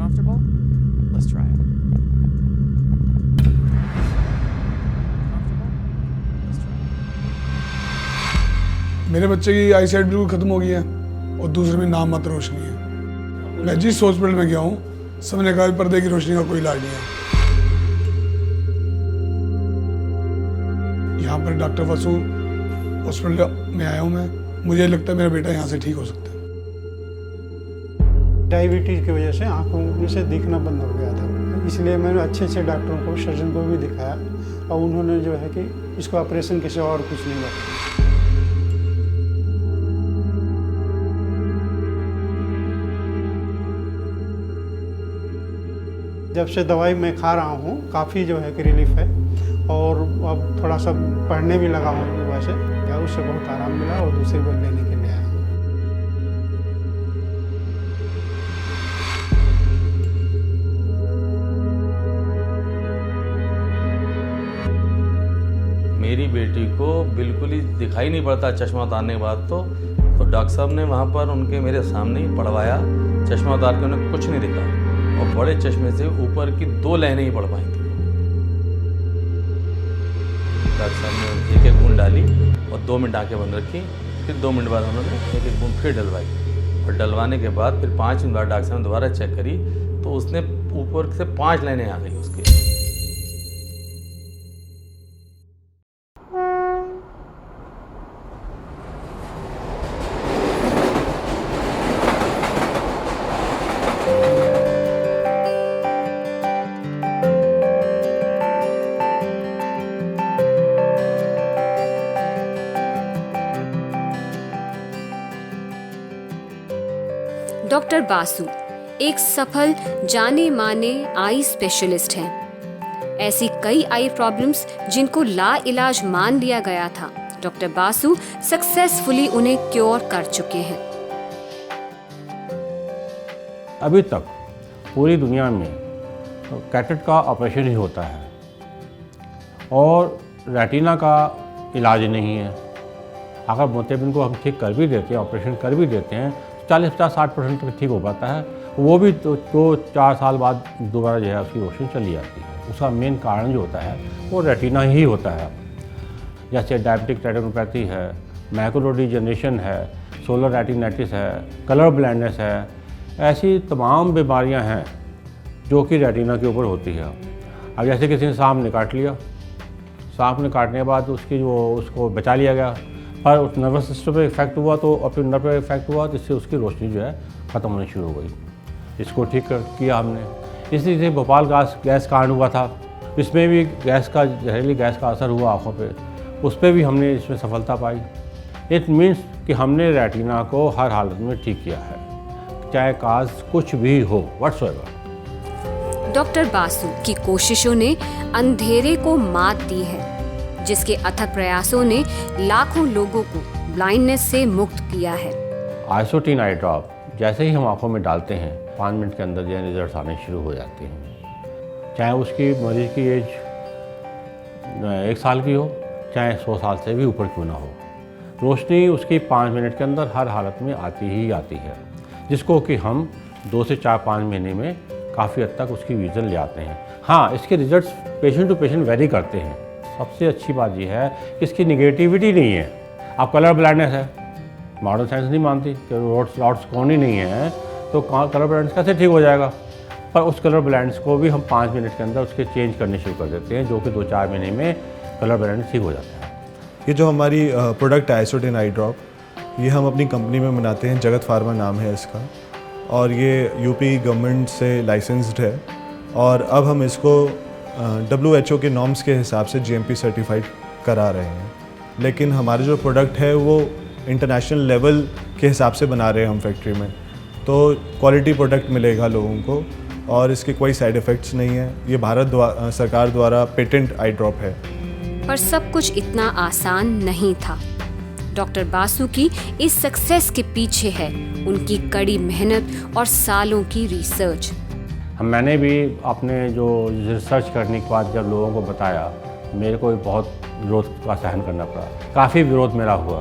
Comfortable? Let's try it. मेरे बच्चे की आई साइट बिल्कुल खत्म हो गई है और दूसरे में नाम मात्र रोशनी है। मैं जिस हॉस्पिटल में गया हूँ सबने कहा पर्दे की रोशनी का कोई इलाज नहीं है। यहाँ पर डॉक्टर वासु हॉस्पिटल में आया हूँ मैं, मुझे लगता है मेरा बेटा यहाँ से ठीक हो सकता है। डायबिटीज़ की वजह से आँखों में से दिखना बंद हो गया था, इसलिए मैंने अच्छे डॉक्टरों को, सर्जन को भी दिखाया और उन्होंने जो है कि इसको ऑपरेशन किसी और कुछ नहीं बताया। जब से दवाई मैं खा रहा हूँ काफ़ी जो है कि रिलीफ है और अब थोड़ा सा पढ़ने भी लगा हूँ सुबह से, या उससे बहुत आराम मिला और दूसरी बार लेने के लिए आया हूँ। मेरी बेटी को बिल्कुल ही दिखाई नहीं पड़ता चश्मा उतारने के बाद तो डॉक्टर साहब ने वहाँ पर उनके मेरे सामने ही पढ़वाया, चश्मा उतार के उन्हें कुछ नहीं दिखा और बड़े चश्मे से ऊपर की 2 लाइनें ही पढ़ पाई थी। डॉक्टर साहब ने एक बूंद डाली और 2 मिनट आंखें बंद रखी, फिर 2 मिनट बाद उन्होंने एक बूंद फिर डलवाई और डलवाने के बाद फिर 5 मिनट बाद डॉक्टर साहब ने दोबारा चेक करी तो उसने ऊपर से 5 लाइनें आ गई उसके। डॉक्टर बासु एक सफल जाने माने आई स्पेशलिस्ट हैं। ऐसी कई आई प्रॉब्लम्स जिनको ला इलाज मान लिया गया था, डॉक्टर बासु सक्सेसफुली उन्हें क्योर कर चुके हैं। अभी तक पूरी दुनिया में कैटरेक्ट का ऑपरेशन ही होता है और रेटिना का इलाज नहीं है। अगर मोतियाबिंद को हम ठीक कर भी देते हैं, ऑपरेशन कर भी देते हैं, 40-50-60% तक ठीक हो पाता है, वो भी तो 2-4 साल बाद दोबारा जो है उसकी रोशनी चली जाती है। उसका मेन कारण जो होता है वो रेटिना ही होता है। जैसे डायबिटिक रेटिनोपैथी है, मैकुलर डिजेनरेशन है, सोलर रेटिनाइटिस है, कलर ब्लाइंडनेस है, ऐसी तमाम बीमारियां हैं जो कि रेटिना के ऊपर होती है। अब जैसे किसी ने सांप ने काट लिया, सांप ने काटने के बाद उसको बचा लिया गया, पर उस नर्वस सिस्टम पे इफेक्ट हुआ तो और फिर नर्व पे इफेक्ट हुआ तो इससे उसकी रोशनी जो है ख़त्म होनी शुरू हो गई। इसको ठीक किया हमने। इसी से भोपाल गैस कांड हुआ था, इसमें भी जहरीली गैस का असर हुआ आँखों पे, उस पर भी हमने इसमें सफलता पाई। इट मीन्स कि हमने रेटिना को हर हालत में ठीक किया है, चाहे काज कुछ भी हो व्हाटसोएवर। डॉक्टर बासु की कोशिशों ने अंधेरे को मात दी है, जिसके अथक प्रयासों ने लाखों लोगों को ब्लाइंडनेस से मुक्त किया है। आइसोटिन आई ड्रॉप जैसे ही हम आंखों में डालते हैं 5 मिनट के अंदर जो रिजल्ट आने शुरू हो जाते हैं। चाहे उसकी मरीज की एज 1 साल की हो, चाहे 100 साल से भी ऊपर क्यों ना हो, रोशनी उसकी 5 मिनट के अंदर हर हालत में आती ही आती है, जिसको कि हम 2 से 4-5 महीने में काफ़ी हद तक उसकी विजन ले आते हैं। हाँ, इसके results patient to patient vary करते हैं। सबसे अच्छी बात यह है कि इसकी निगेटिविटी नहीं है। अब कलर ब्लाइंडनेस है, मॉडर्न साइंस नहीं मानती कि रॉड्स कौन ही नहीं है तो कलर ब्लाइंडनेस कैसे ठीक हो जाएगा, पर उस कलर ब्लाइंडनेस को भी हम 5 मिनट के अंदर उसके चेंज करने शुरू कर देते हैं, जो कि 2-4 महीने में कलर ब्लाइंडनेस ठीक हो जाता है। ये जो हमारी प्रोडक्ट है आइसोटिन आई ड्रॉप, ये हम अपनी कंपनी में बनाते हैं, जगत फार्मा नाम है इसका, और ये यूपी गवर्नमेंट से लाइसेंस्ड है और अब हम इसको WHO के नॉर्म्स के हिसाब से GMP सर्टिफाइड करा रहे हैं। लेकिन हमारे जो प्रोडक्ट है वो इंटरनेशनल लेवल के हिसाब से बना रहे हैं हम फैक्ट्री में, तो क्वालिटी प्रोडक्ट मिलेगा लोगों को और इसके कोई साइड इफ़ेक्ट्स नहीं है। ये भारत सरकार द्वारा पेटेंट आई ड्रॉप है। पर सब कुछ इतना आसान नहीं था। डॉक्टर बासु की इस सक्सेस के पीछे है उनकी कड़ी मेहनत और सालों की रिसर्च। मैंने भी अपने जो रिसर्च करने के बाद जब लोगों को बताया, मेरे को भी बहुत विरोध का सहन करना पड़ा, काफ़ी विरोध मेरा हुआ,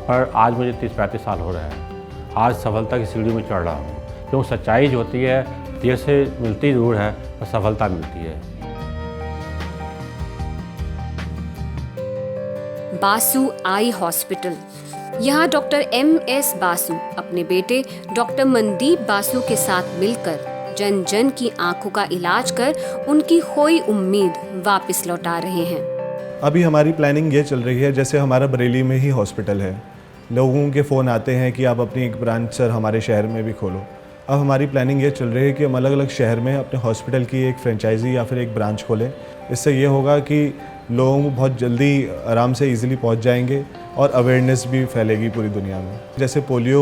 पर आज मुझे 30-35 साल हो रहे हैं। आज सफलता की सीढ़ी में चढ़ रहा हूँ, क्योंकि सच्चाई जो होती है देर से मिलती ज़रूर है पर सफलता मिलती है। Basu eye hospital. यहाँ डॉक्टर MS बासु अपने बेटे डॉक्टर मनदीप बासु के साथ मिलकर जन जन की आंखों का इलाज कर उनकी खोई उम्मीद वापस लौटा रहे हैं। अभी हमारी प्लानिंग ये चल रही है, जैसे हमारा बरेली में ही हॉस्पिटल है, लोगों के फ़ोन आते हैं कि आप अपनी एक ब्रांच सर हमारे शहर में भी खोलो। अब हमारी प्लानिंग ये चल रही है कि हम अलग अलग शहर में अपने हॉस्पिटल की एक फ्रेंचाइजी या फिर एक ब्रांच खोलें। इससे ये होगा कि लोगों को बहुत जल्दी आराम से इजीली पहुंच जाएंगे और अवेयरनेस भी फैलेगी पूरी दुनिया में। जैसे पोलियो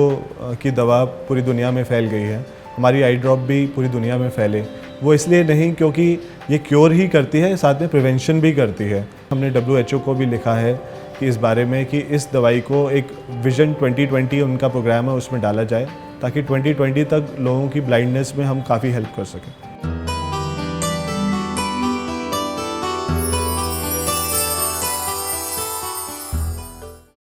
की दवा पूरी दुनिया में फैल गई है, हमारी आई ड्रॉप भी पूरी दुनिया में फैले, वो इसलिए नहीं क्योंकि ये क्योर ही करती है, साथ में प्रिवेंशन भी करती है। हमने WHO को भी लिखा है कि इस बारे में कि इस दवाई को एक विजन 2020 उनका प्रोग्राम है उसमें डाला जाए ताकि 2020 तक लोगों की ब्लाइंडनेस में हम काफ़ी हेल्प कर सकें।